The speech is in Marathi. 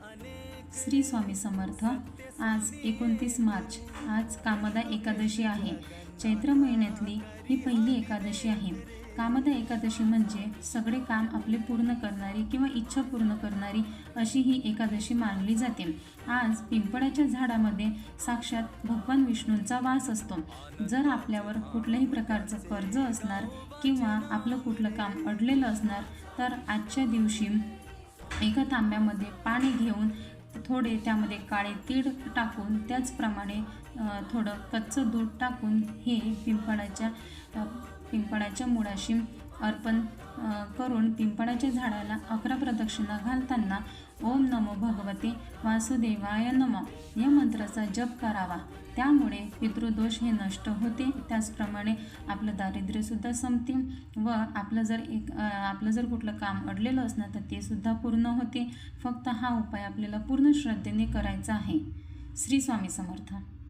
श्री स्वामी समर्थ। आज 29 मार्च। आज कामदा एकादशी आहे। चैत्र महिन्यातली ही पहिली एकादशी आहे। कामदा एकादशी म्हणजे सगळे काम आपले पूर्ण करणारी किंवा इच्छा पूर्ण करणारी अशी ही एकादशी मानली जाते। आज पिंपळाच्या झाडामध्ये साक्षात भगवान विष्णूंचा वास असतो। जर आपल्यावर कुठल्याही प्रकारचं कर्ज असणार किंवा आपलं कुठलं काम अडलेलं असणार तर आजच्या दिवशी एका तांब्यामध्ये पाणी घेऊन थोडे त्यामध्ये काळे तीळ टाकून त्याचप्रमाणे थोडं कच्चं दूध टाकून हे पिंपळाच्या मुळाशी अर्पण करून पिंपळाच्या झाडाला 11 प्रदक्षिणा घालताना ओम नमो भगवते वासुदेवाय नमः या मंत्राचा जप करावा। त्यामुळे पितृदोष हे नष्ट होते। त्याचप्रमाणे आपलं दारिद्र्यसुद्धा संपते व आपलं जर कुठलं काम अडलेलं असणार तर ते सुद्धा पूर्ण होते। फक्त हा उपाय आपल्याला पूर्ण श्रद्धेने करायचा आहे। श्री स्वामी समर्थ।